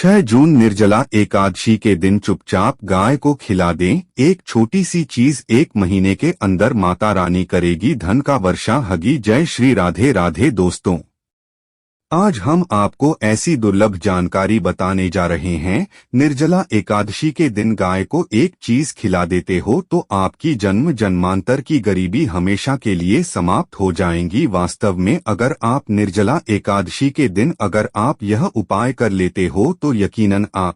6 जून निर्जला एकादशी के दिन चुपचाप गाय को खिला दें। एक छोटी सी चीज 1 महीने के अंदर माता रानी करेगी धन का वर्षा हगी। जय श्री राधे राधे। दोस्तों, आज हम आपको ऐसी दुर्लभ जानकारी बताने जा रहे हैं। निर्जला एकादशी के दिन गाय को एक चीज खिला देते हो तो आपकी जन्म जन्मांतर की गरीबी हमेशा के लिए समाप्त हो जाएंगी। वास्तव में अगर आप निर्जला एकादशी के दिन अगर आप यह उपाय कर लेते हो तो यकीनन आप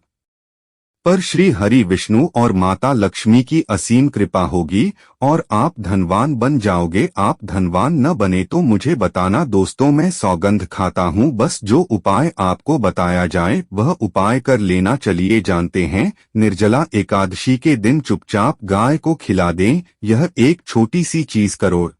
पर श्री हरि विष्णु और माता लक्ष्मी की असीम कृपा होगी और आप धनवान बन जाओगे। आप धनवान न बने तो मुझे बताना। दोस्तों, मैं सौगंध खाता हूँ, बस जो उपाय आपको बताया जाए वह उपाय कर लेना। चलिए जानते हैं। निर्जला एकादशी के दिन चुपचाप गाय को खिला दें। यह एक छोटी सी चीज करोड़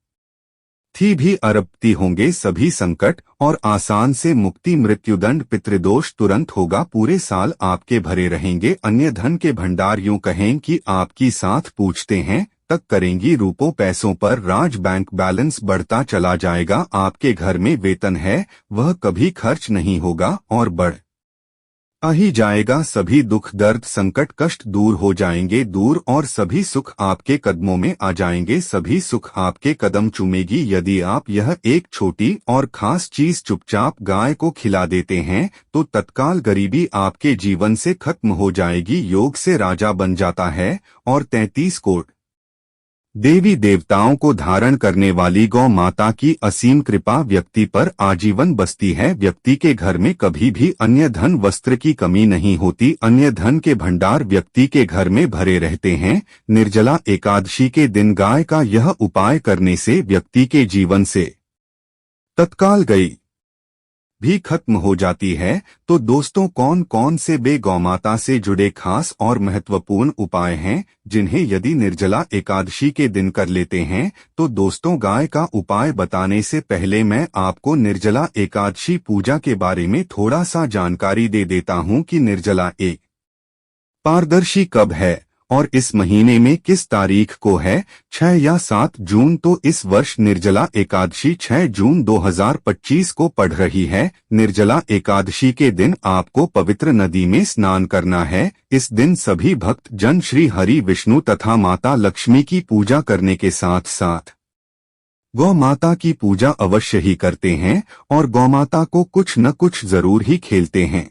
थी भी अरबती होंगे सभी संकट और आसान से मुक्ति। मृत्युदंड पितृदोष तुरंत होगा। पूरे साल आपके भरे रहेंगे अन्य धन के भंडार। यूं कहें कि आपकी साथ पूछते हैं तक करेंगी रूपों पैसों पर राज। बैंक बैलेंस बढ़ता चला जाएगा। आपके घर में वेतन है वह कभी खर्च नहीं होगा और बढ़ ही जाएगा। सभी दुख दर्द संकट कष्ट दूर हो जाएंगे दूर और सभी सुख आपके कदमों में आ जाएंगे। सभी सुख आपके कदम चूमेगी यदि आप यह एक छोटी और खास चीज चुपचाप गाय को खिला देते हैं तो तत्काल गरीबी आपके जीवन से खत्म हो जाएगी। योग से राजा बन जाता है और 33 कोट देवी देवताओं को धारण करने वाली गौ माता की असीम कृपा व्यक्ति पर आजीवन बसती है। व्यक्ति के घर में कभी भी अन्य धन वस्त्र की कमी नहीं होती। अन्य धन के भंडार व्यक्ति के घर में भरे रहते हैं। निर्जला एकादशी के दिन गाय का यह उपाय करने से व्यक्ति के जीवन से तत्काल गई भी खत्म हो जाती है। तो दोस्तों, कौन कौन से गौमाता से जुड़े खास और महत्वपूर्ण उपाय हैं जिन्हें यदि निर्जला एकादशी के दिन कर लेते हैं तो दोस्तों, गाय का उपाय बताने से पहले मैं आपको निर्जला एकादशी पूजा के बारे में थोड़ा सा जानकारी दे देता हूं कि निर्जला एक पारदर्शी कब है और इस महीने में किस तारीख को है, 6 या 7 जून। तो इस वर्ष निर्जला एकादशी 6 जून 2025 को पड़ रही है। निर्जला एकादशी के दिन आपको पवित्र नदी में स्नान करना है। इस दिन सभी भक्त जन श्री हरि विष्णु तथा माता लक्ष्मी की पूजा करने के साथ साथ गौ माता की पूजा अवश्य ही करते हैं और गौमाता को कुछ न कुछ जरूर ही खेलते हैं।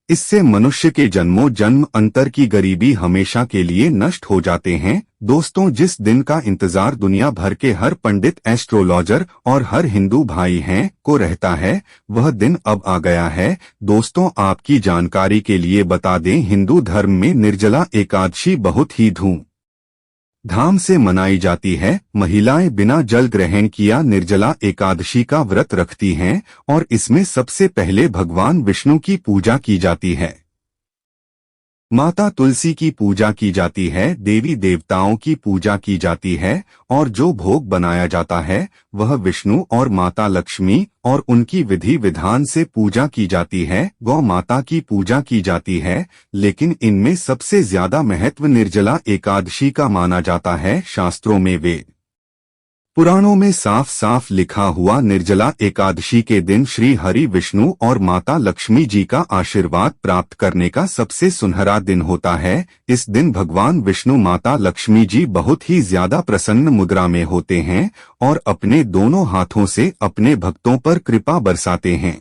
इससे मनुष्य के जन्मों जन्म अंतर की गरीबी हमेशा के लिए नष्ट हो जाते हैं। दोस्तों, जिस दिन का इंतजार दुनिया भर के हर पंडित एस्ट्रोलॉजर और हर हिंदू भाई हैं को रहता है वह दिन अब आ गया है। दोस्तों, आपकी जानकारी के लिए बता दें, हिंदू धर्म में निर्जला एकादशी बहुत ही धाम से मनाई जाती है। महिलाएं बिना जल ग्रहण किया निर्जला एकादशी का व्रत रखती हैं और इसमें सबसे पहले भगवान विष्णु की पूजा की जाती है, माता तुलसी की पूजा की जाती है, देवी देवताओं की पूजा की जाती है और जो भोग बनाया जाता है वह विष्णु और माता लक्ष्मी और उनकी विधि विधान से पूजा की जाती है। गौ माता की पूजा की जाती है, लेकिन इनमें सबसे ज्यादा महत्व निर्जला एकादशी का माना जाता है। शास्त्रों में वेद पुराणों में साफ साफ लिखा हुआ निर्जला एकादशी के दिन श्री हरि विष्णु और माता लक्ष्मी जी का आशीर्वाद प्राप्त करने का सबसे सुनहरा दिन होता है। इस दिन भगवान विष्णु माता लक्ष्मी जी बहुत ही ज्यादा प्रसन्न मुद्रा में होते हैं और अपने दोनों हाथों से अपने भक्तों पर कृपा बरसाते हैं।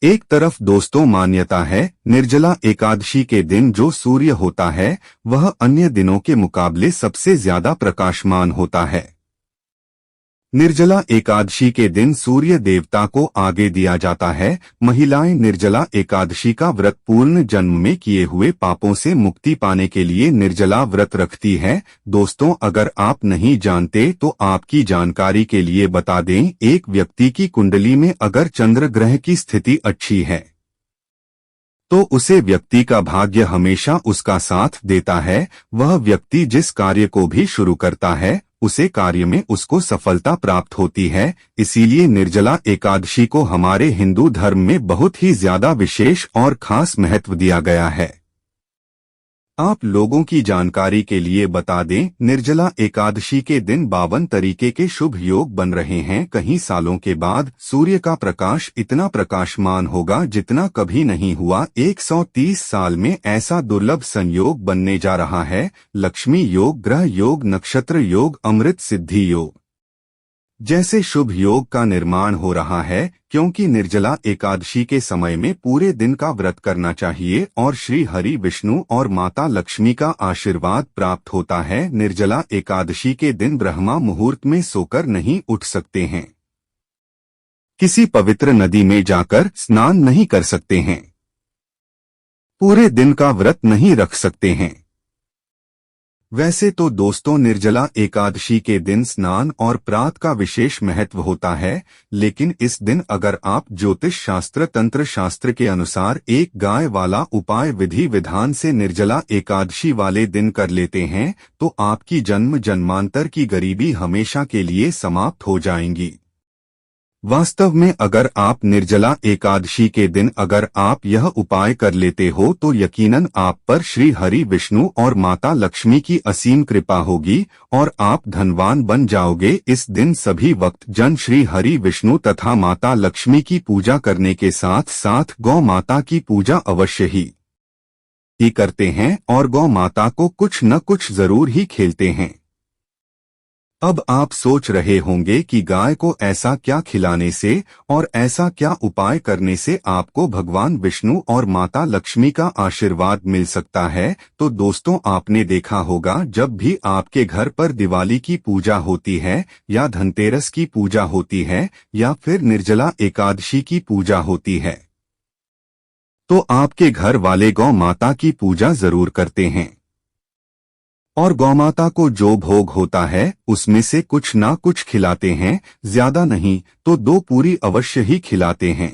एक तरफ दोस्तों मान्यता है निर्जला एकादशी के दिन जो सूर्य होता है वह अन्य दिनों के मुकाबले सबसे ज्यादा प्रकाशमान होता है। निर्जला एकादशी के दिन सूर्य देवता को आगे दिया जाता है। महिलाएं निर्जला एकादशी का व्रत पूर्ण जन्म में किए हुए पापों से मुक्ति पाने के लिए निर्जला व्रत रखती है। दोस्तों, अगर आप नहीं जानते तो आपकी जानकारी के लिए बता दें, एक व्यक्ति की कुंडली में अगर चंद्र ग्रह की स्थिति अच्छी है तो उसे व्यक्ति का भाग्य हमेशा उसका साथ देता है। वह व्यक्ति जिस कार्य को भी शुरू करता है उसे कार्य में उसको सफलता प्राप्त होती है। इसीलिए निर्जला एकादशी को हमारे हिंदू धर्म में बहुत ही ज्यादा विशेष और खास महत्व दिया गया है। आप लोगों की जानकारी के लिए बता दें, निर्जला एकादशी के दिन 52 तरीके के शुभ योग बन रहे हैं। कई सालों के बाद सूर्य का प्रकाश इतना प्रकाशमान होगा जितना कभी नहीं हुआ। 130 साल में ऐसा दुर्लभ संयोग बनने जा रहा है। लक्ष्मी योग, ग्रह योग, नक्षत्र योग, अमृत सिद्धि योग जैसे शुभ योग का निर्माण हो रहा है, क्योंकि निर्जला एकादशी के समय में पूरे दिन का व्रत करना चाहिए और श्री हरि विष्णु और माता लक्ष्मी का आशीर्वाद प्राप्त होता है। निर्जला एकादशी के दिन ब्रह्मा मुहूर्त में सोकर नहीं उठ सकते हैं, किसी पवित्र नदी में जाकर स्नान नहीं कर सकते हैं, पूरे दिन का व्रत नहीं रख सकते हैं। वैसे तो दोस्तों, निर्जला एकादशी के दिन स्नान और प्रात का विशेष महत्व होता है, लेकिन इस दिन अगर आप ज्योतिष शास्त्र, तंत्र शास्त्र के अनुसार एक गाय वाला उपाय विधि विधान से निर्जला एकादशी वाले दिन कर लेते हैं, तो आपकी जन्म जन्मांतर की गरीबी हमेशा के लिए समाप्त हो जाएंगी। वास्तव में अगर आप निर्जला एकादशी के दिन अगर आप यह उपाय कर लेते हो तो यकीनन आप पर श्री हरि विष्णु और माता लक्ष्मी की असीम कृपा होगी और आप धनवान बन जाओगे। इस दिन सभी वक्त जन श्री हरि विष्णु तथा माता लक्ष्मी की पूजा करने के साथ साथ गौ माता की पूजा अवश्य ही करते हैं और गौ माता को कुछ न कुछ जरूर ही खेलते हैं। अब आप सोच रहे होंगे कि गाय को ऐसा क्या खिलाने से और ऐसा क्या उपाय करने से आपको भगवान विष्णु और माता लक्ष्मी का आशीर्वाद मिल सकता है। तो दोस्तों, आपने देखा होगा जब भी आपके घर पर दिवाली की पूजा होती है या धनतेरस की पूजा होती है या फिर निर्जला एकादशी की पूजा होती है, तो आपके घर वाले गौ माता की पूजा जरूर करते हैं और गौमाता को जो भोग होता है उसमें से कुछ ना कुछ खिलाते हैं, ज्यादा नहीं तो 2 पूरी अवश्य ही खिलाते हैं।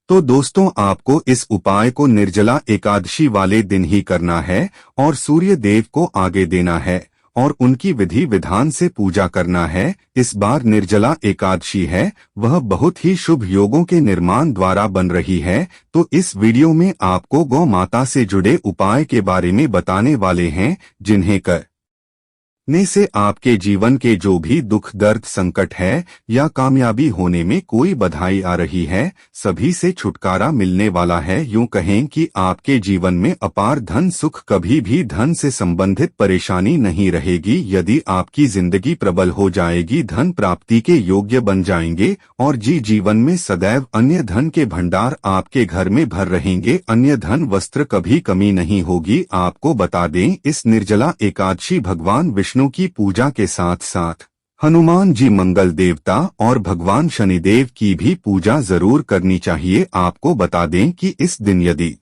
तो दोस्तों, आपको इस उपाय को निर्जला एकादशी वाले दिन ही करना है और सूर्य देव को आगे देना है और उनकी विधि विधान से पूजा करना है। इस बार निर्जला एकादशी है, वह बहुत ही शुभ योगों के निर्माण द्वारा बन रही है। तो इस वीडियो में आपको गौ माता से जुड़े उपाय के बारे में बताने वाले हैं, जिन्हें करने से आपके जीवन के जो भी दुख, दर्द, संकट है या कामयाबी होने में कोई बधाई आ रही है, सभी से छुटकारा मिलने वाला है। यूं कहें कि आपके जीवन में अपार धन सुख, कभी भी धन से संबंधित परेशानी नहीं रहेगी। यदि आपकी जिंदगी प्रबल हो जाएगी, धन प्राप्ति के योग्य बन जाएंगे और जीवन में सदैव अन्य धन के भंडार आपके घर में भर रहेंगे। अन्य धन, वस्त्र कभी कमी नहीं होगी। आपको बता दें, इस निर्जला एकादशी भगवान विष्णु की पूजा के साथ साथ हनुमान जी, मंगल देवता और भगवान शनिदेव की भी पूजा जरूर करनी चाहिए। आपको बता दें कि इस दिन यदि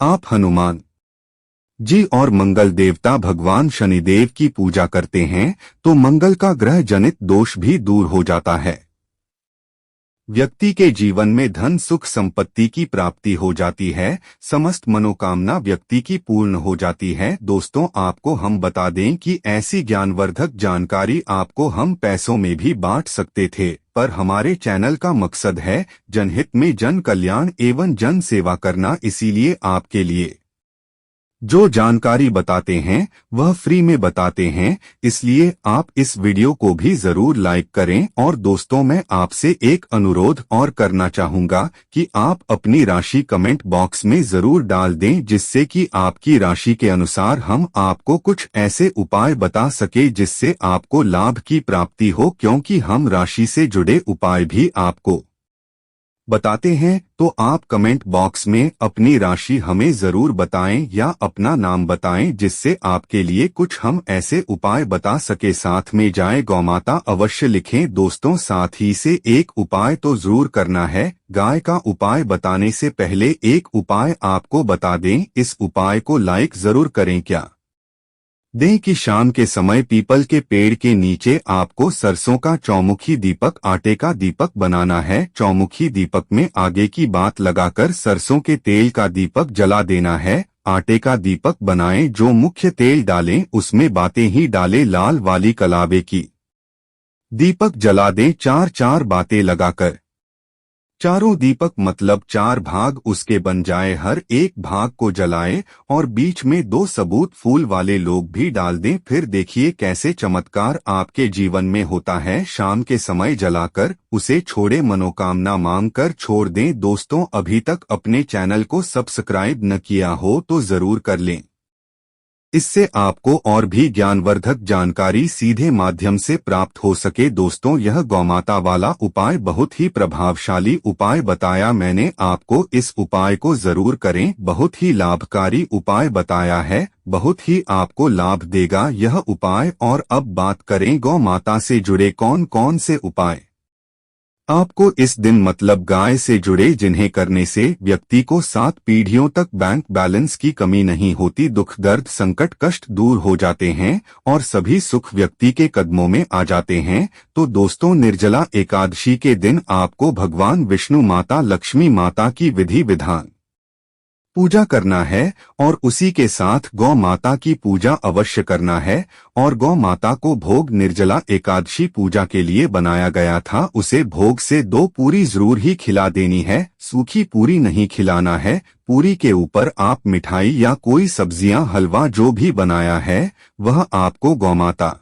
आप हनुमान जी और मंगल देवता भगवान शनिदेव की पूजा करते हैं तो मंगल का ग्रह जनित दोष भी दूर हो जाता है। व्यक्ति के जीवन में धन सुख संपत्ति की प्राप्ति हो जाती है, समस्त मनोकामना व्यक्ति की पूर्ण हो जाती है। दोस्तों, आपको हम बता दें कि ऐसी ज्ञानवर्धक जानकारी आपको हम पैसों में भी बांट सकते थे, पर हमारे चैनल का मकसद है जनहित में जन कल्याण एवं जन सेवा करना। इसीलिए आपके लिए जो जानकारी बताते हैं वह फ्री में बताते हैं, इसलिए आप इस वीडियो को भी जरूर लाइक करें। और दोस्तों, मैं आपसे एक अनुरोध और करना चाहूंगा कि आप अपनी राशि कमेंट बॉक्स में जरूर डाल दें, जिससे कि आपकी राशि के अनुसार हम आपको कुछ ऐसे उपाय बता सके जिससे आपको लाभ की प्राप्ति हो, क्योंकि हम राशि से जुड़े उपाय भी आपको बताते हैं। तो आप कमेंट बॉक्स में अपनी राशि हमें जरूर बताएं या अपना नाम बताएं, जिससे आपके लिए कुछ हम ऐसे उपाय बता सके। साथ में जाए गौमाता अवश्य लिखें। दोस्तों, साथ ही से एक उपाय तो जरूर करना है। गाय का उपाय बताने से पहले एक उपाय आपको बता दें, इस उपाय को लाइक जरूर करें। क्या दें कि शाम के समय पीपल के पेड़ के नीचे आपको सरसों का चौमुखी दीपक, आटे का दीपक बनाना है। चौमुखी दीपक में आगे की बात लगाकर सरसों के तेल का दीपक जला देना है। आटे का दीपक बनाएं, जो मुख्य तेल डालें उसमें बातें ही डालें। लाल वाली कलावे की दीपक जला दें, 4 बातें लगाकर। चारों दीपक मतलब 4 भाग उसके बन जाए, हर एक भाग को जलाए और बीच में 2 सबूत फूल वाले लोग भी डाल दें। फिर देखिए कैसे चमत्कार आपके जीवन में होता है। शाम के समय जलाकर उसे छोड़े, मनोकामना मांग कर छोड़ दें। दोस्तों, अभी तक अपने चैनल को सब्सक्राइब न किया हो तो जरूर कर लें। इससे आपको और भी ज्ञानवर्धक जानकारी सीधे माध्यम से प्राप्त हो सके। दोस्तों, यह गौमाता वाला उपाय बहुत ही प्रभावशाली उपाय बताया मैंने आपको। इस उपाय को जरूर करें, बहुत ही लाभकारी उपाय बताया है, बहुत ही आपको लाभ देगा यह उपाय। और अब बात करें गौ माता से जुड़े कौन कौन से उपाय आपको इस दिन मतलब गाय से जुड़े, जिन्हें करने से व्यक्ति को 7 पीढ़ियों तक बैंक बैलेंस की कमी नहीं होती, दुख दर्द संकट कष्ट दूर हो जाते हैं और सभी सुख व्यक्ति के कदमों में आ जाते हैं। तो दोस्तों, निर्जला एकादशी के दिन आपको भगवान विष्णु माता लक्ष्मी माता की विधि विधान पूजा करना है और उसी के साथ गौ माता की पूजा अवश्य करना है। और गौ माता को भोग निर्जला एकादशी पूजा के लिए बनाया गया था, उसे भोग से 2 पूरी जरूर ही खिला देनी है, सूखी पूरी नहीं खिलाना है। पूरी के ऊपर आप मिठाई या कोई सब्जियां हलवा जो भी बनाया है वह आपको गौमाता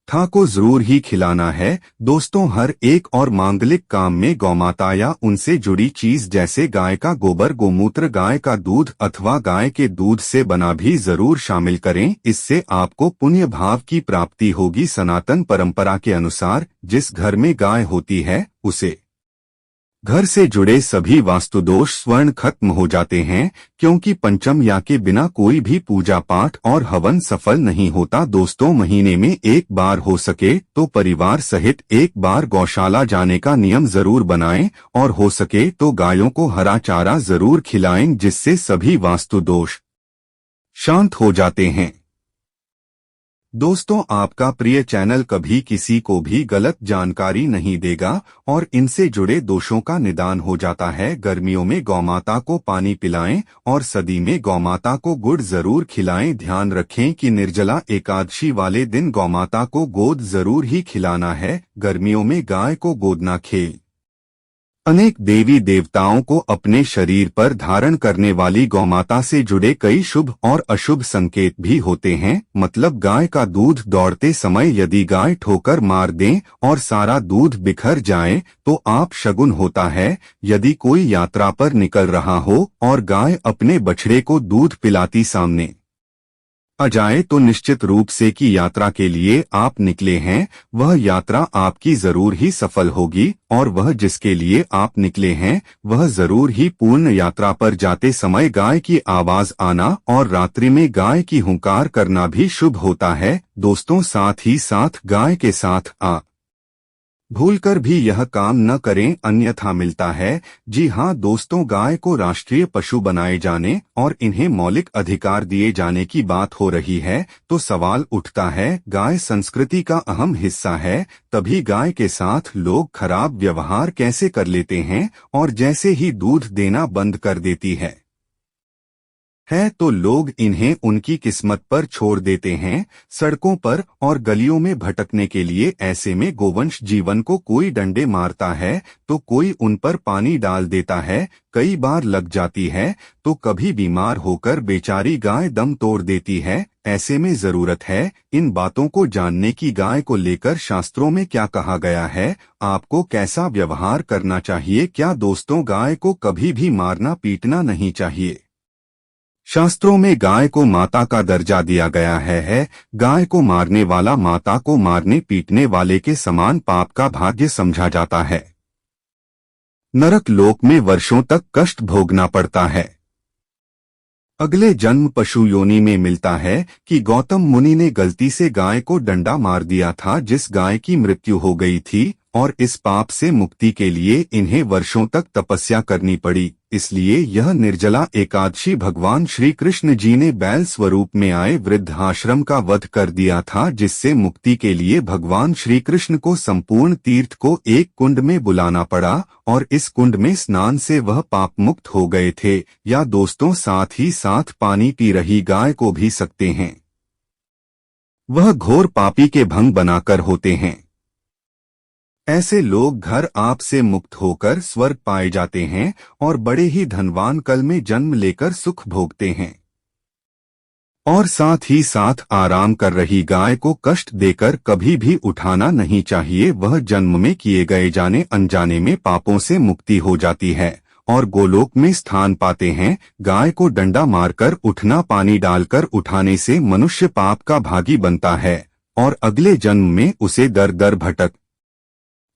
था को जरूर ही खिलाना है। दोस्तों, हर एक और मांगलिक काम में गौमाता या उनसे जुड़ी चीज जैसे गाय का गोबर, गोमूत्र, गाय का दूध अथवा गाय के दूध से बना भी जरूर शामिल करें। इससे आपको पुण्य भाव की प्राप्ति होगी। सनातन परंपरा के अनुसार जिस घर में गाय होती है उसे घर से जुड़े सभी वास्तुदोष स्वर्ण खत्म हो जाते हैं, क्योंकि पंचम या के बिना कोई भी पूजा पाठ और हवन सफल नहीं होता। दोस्तों, महीने में एक बार हो सके तो परिवार सहित एक बार गौशाला जाने का नियम जरूर बनाएं और हो सके तो गायों को हरा चारा जरूर खिलाएं, जिससे सभी वास्तुदोष शांत हो जाते हैं। दोस्तों, आपका प्रिय चैनल कभी किसी को भी गलत जानकारी नहीं देगा और इनसे जुड़े दोषों का निदान हो जाता है। गर्मियों में गौमाता को पानी पिलाएं और सर्दी में गौमाता को गुड़ जरूर खिलाएं। ध्यान रखें कि निर्जला एकादशी वाले दिन गौमाता को गोद जरूर ही खिलाना है। गर्मियों में गाय को गोदना खेल अनेक देवी देवताओं को अपने शरीर पर धारण करने वाली गौमाता से जुड़े कई शुभ और अशुभ संकेत भी होते हैं। मतलब गाय का दूध दौड़ते समय यदि गाय ठोकर मार दें और सारा दूध बिखर जाए तो आप शगुन होता है। यदि कोई यात्रा पर निकल रहा हो और गाय अपने बछड़े को दूध पिलाती सामने आ जाए तो निश्चित रूप से कि यात्रा के लिए आप निकले हैं वह यात्रा आपकी जरूर ही सफल होगी और वह जिसके लिए आप निकले हैं वह जरूर ही पूर्ण यात्रा पर जाते समय गाय की आवाज आना और रात्रि में गाय की हुंकार करना भी शुभ होता है। दोस्तों, साथ ही साथ गाय के साथ भूलकर भी यह काम न करें, अन्यथा मिलता है। जी हाँ दोस्तों, गाय को राष्ट्रीय पशु बनाए जाने और इन्हें मौलिक अधिकार दिए जाने की बात हो रही है तो सवाल उठता है, गाय संस्कृति का अहम हिस्सा है, तभी गाय के साथ लोग खराब व्यवहार कैसे कर लेते हैं और जैसे ही दूध देना बंद कर देती है तो लोग इन्हें उनकी किस्मत पर छोड़ देते हैं, सड़कों पर और गलियों में भटकने के लिए। ऐसे में गोवंश जीवन को कोई डंडे मारता है तो कोई उन पर पानी डाल देता है, कई बार लग जाती है तो कभी बीमार होकर बेचारी गाय दम तोड़ देती है। ऐसे में जरूरत है इन बातों को जानने की, गाय को लेकर शास्त्रों में क्या कहा गया है, आपको कैसा व्यवहार करना चाहिए। क्या दोस्तों, गाय को कभी भी मारना पीटना नहीं चाहिए। शास्त्रों में गाय को माता का दर्जा दिया गया है। गाय को मारने वाला माता को मारने पीटने वाले के समान पाप का भाग्य समझा जाता है। नरक लोक में वर्षों तक कष्ट भोगना पड़ता है। अगले जन्म पशु योनि में मिलता है कि गौतम मुनि ने गलती से गाय को डंडा मार दिया था, जिस गाय की मृत्यु हो गई थी, और इस पाप से मुक्ति के लिए इन्हें वर्षों तक तपस्या करनी पड़ी। इसलिए यह निर्जला एकादशी भगवान श्री कृष्ण जी ने बैल स्वरूप में आए वृद्धाश्रम का वध कर दिया था, जिससे मुक्ति के लिए भगवान श्री कृष्ण को संपूर्ण तीर्थ को एक कुंड में बुलाना पड़ा और इस कुंड में स्नान से वह पाप मुक्त हो गए थे। या दोस्तों, साथ ही साथ पानी पी रही गाय को भी सकते हैं, वह घोर पापी के भंग बनाकर होते हैं। ऐसे लोग घर आप से मुक्त होकर स्वर्ग पाए जाते हैं और बड़े ही धनवान कल में जन्म लेकर सुख भोगते हैं। और साथ ही साथ आराम कर रही गाय को कष्ट देकर कभी भी उठाना नहीं चाहिए। वह जन्म में किए गए जाने अनजाने में पापों से मुक्ति हो जाती है और गोलोक में स्थान पाते हैं। गाय को डंडा मारकर उठना, पानी डालकर उठाने से मनुष्य पाप का भागी बनता है और अगले जन्म में उसे दर दर भटक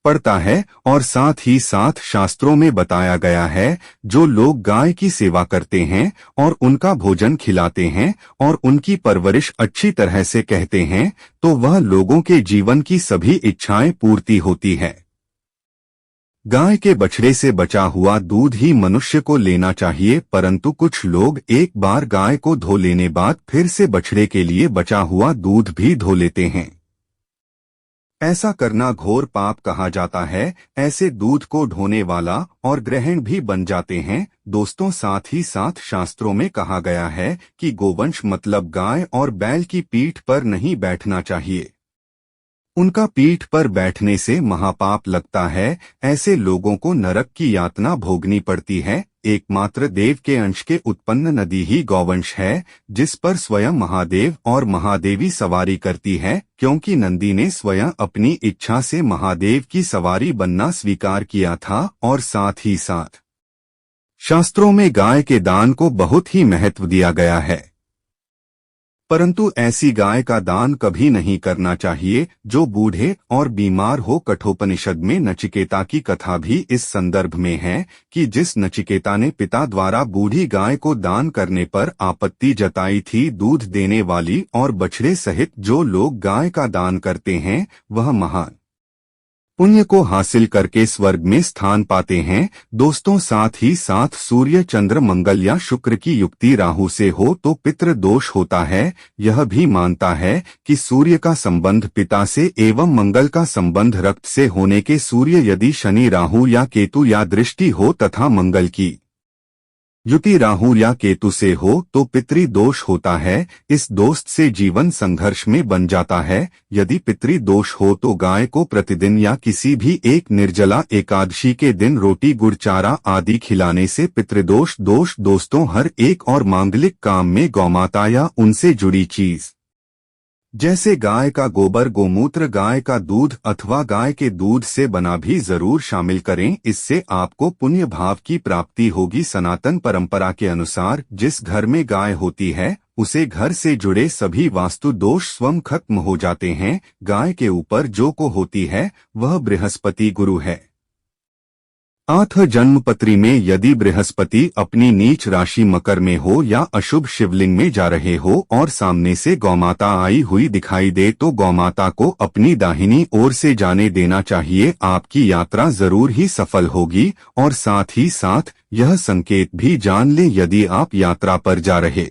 पड़ता है। और साथ ही साथ शास्त्रों में बताया गया है, जो लोग गाय की सेवा करते हैं और उनका भोजन खिलाते हैं और उनकी परवरिश अच्छी तरह से कहते हैं, तो वह लोगों के जीवन की सभी इच्छाएं पूर्ति होती है। गाय के बछड़े से बचा हुआ दूध ही मनुष्य को लेना चाहिए, परंतु कुछ लोग एक बार गाय को धो लेने बाद फिर से बछड़े के लिए बचा हुआ दूध भी धो लेते हैं। ऐसा करना घोर पाप कहा जाता है। ऐसे दूध को ढोने वाला और ग्रहण भी बन जाते हैं। दोस्तों, साथ ही साथ शास्त्रों में कहा गया है कि गोवंश मतलब गाय और बैल की पीठ पर नहीं बैठना चाहिए। उनका पीठ पर बैठने से महापाप लगता है। ऐसे लोगों को नरक की यातना भोगनी पड़ती है। एकमात्र देव के अंश के उत्पन्न नदी ही गौवंश है, जिस पर स्वयं महादेव और महादेवी सवारी करती है, क्योंकि नंदी ने स्वयं अपनी इच्छा से महादेव की सवारी बनना स्वीकार किया था। और साथ ही साथ शास्त्रों में गाय के दान को बहुत ही महत्व दिया गया है, परंतु ऐसी गाय का दान कभी नहीं करना चाहिए जो बूढ़े और बीमार हो। कठोपनिषद में नचिकेता की कथा भी इस संदर्भ में है कि जिस नचिकेता ने पिता द्वारा बूढ़ी गाय को दान करने पर आपत्ति जताई थी, दूध देने वाली और बछड़े सहित जो लोग गाय का दान करते हैं वह महान पुण्य को हासिल करके स्वर्ग में स्थान पाते हैं। दोस्तों, साथ ही साथ सूर्य, चंद्र, मंगल या शुक्र की युक्ति राहु से हो तो पितृ दोष होता है। यह भी मानता है कि सूर्य का संबंध पिता से एवं मंगल का संबंध रक्त से होने के सूर्य यदि शनि, राहु या केतु या दृष्टि हो तथा मंगल की युति राहु या केतु से हो तो पितृ दोष होता है। इस दोस्त से जीवन संघर्ष में बन जाता है। यदि पितृ दोष हो तो गाय को प्रतिदिन या किसी भी एक निर्जला एकादशी के दिन रोटी, गुड़, चारा आदि खिलाने से पितृदोष दोष। दोस्तों, हर एक और मांगलिक काम में गौमाता या उनसे जुड़ी चीज जैसे गाय का गोबर, गोमूत्र, गाय का दूध अथवा गाय के दूध से बना भी जरूर शामिल करें। इससे आपको पुण्य भाव की प्राप्ति होगी। सनातन परंपरा के अनुसार जिस घर में गाय होती है उसे घर से जुड़े सभी वास्तु दोष स्वयं खत्म हो जाते हैं। गाय के ऊपर जो को होती है वह बृहस्पति गुरु है। 8 जन्मपत्री में यदि बृहस्पति अपनी नीच राशि मकर में हो या अशुभ शिवलिंग में जा रहे हो और सामने से गौमाता आई हुई दिखाई दे तो गौमाता को अपनी दाहिनी ओर से जाने देना चाहिए। आपकी यात्रा जरूर ही सफल होगी। और साथ ही साथ यह संकेत भी जान लें, यदि आप यात्रा पर जा रहे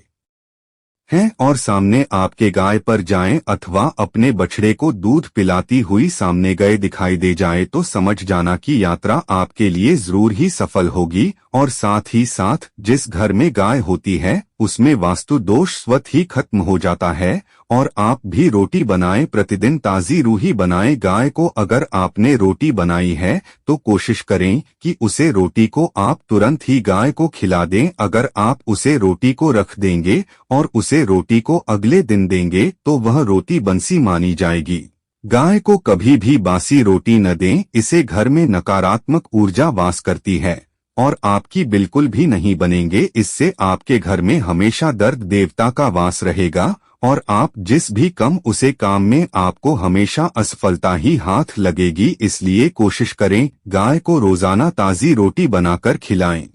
हैं और सामने आपके गाय पर जाएं अथवा अपने बछड़े को दूध पिलाती हुई सामने गए दिखाई दे जाए तो समझ जाना कि यात्रा आपके लिए जरूर ही सफल होगी। और साथ ही साथ जिस घर में गाय होती है उसमें वास्तु दोष स्वतः ही खत्म हो जाता है। और आप भी रोटी बनाएं, प्रतिदिन ताजी रूही बनाएं। गाय को अगर आपने रोटी बनाई है तो कोशिश करें कि उसे रोटी को आप तुरंत ही गाय को खिला दें। अगर आप उसे रोटी को रख देंगे और उसे रोटी को अगले दिन देंगे तो वह रोटी बंसी मानी जाएगी। गाय को कभी भी बासी रोटी न दें, इसे घर में नकारात्मक ऊर्जा वास करती है और आपकी बिल्कुल भी नहीं बनेंगे। इससे आपके घर में हमेशा दर्द देवता का वास रहेगा और आप जिस भी कम उसे काम में आपको हमेशा असफलता ही हाथ लगेगी। इसलिए कोशिश करें गाय को रोजाना ताजी रोटी बनाकर खिलाएं।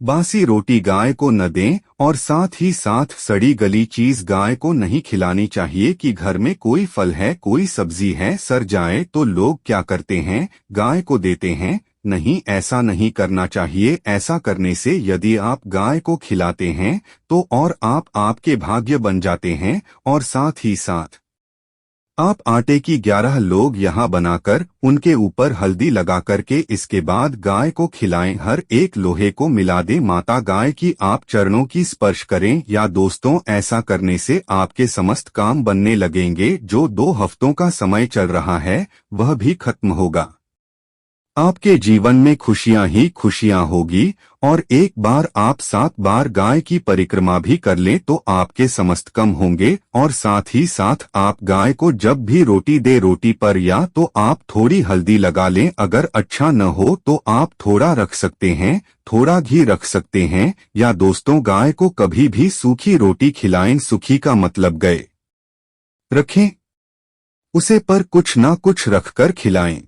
बासी रोटी गाय को न दें और साथ ही साथ सड़ी गली चीज गाय को नहीं खिलानी चाहिए। कि घर में कोई फल है, कोई सब्जी है, सड़ जाए तो लोग क्या करते हैं, गाय को देते हैं। नहीं, ऐसा नहीं करना चाहिए। ऐसा करने से यदि आप गाय को खिलाते हैं तो और आपके भाग्य बन जाते हैं। और साथ ही साथ आप आटे की 11 लोग यहाँ बनाकर उनके ऊपर हल्दी लगा करके इसके बाद गाय को खिलाएं। हर एक लोहे को मिला दे माता गाय की आप चरणों की स्पर्श करें। या दोस्तों, ऐसा करने से आपके समस्त काम बनने लगेंगे। जो 2 हफ्तों का समय चल रहा है वह भी खत्म होगा। आपके जीवन में खुशियां ही खुशियां होगी। और एक बार आप 7 बार गाय की परिक्रमा भी कर लें तो आपके समस्त कम होंगे। और साथ ही साथ आप गाय को जब भी रोटी दे, रोटी पर या तो आप थोड़ी हल्दी लगा लें। अगर अच्छा न हो तो आप थोड़ा रख सकते हैं, थोड़ा घी रख सकते हैं। या दोस्तों, गाय को कभी भी सूखी रोटी खिलाएं। सूखी का मतलब गए रखें, उसे पर कुछ ना कुछ रखकर खिलाएं।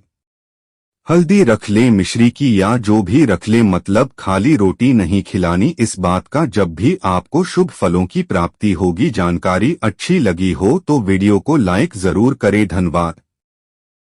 हल्दी रख लें मिश्री की या जो भी रख लें, मतलब खाली रोटी नहीं खिलानी। इस बात का जब भी आपको शुभ फलों की प्राप्ति होगी। जानकारी अच्छी लगी हो तो वीडियो को लाइक जरूर करें। धन्यवाद।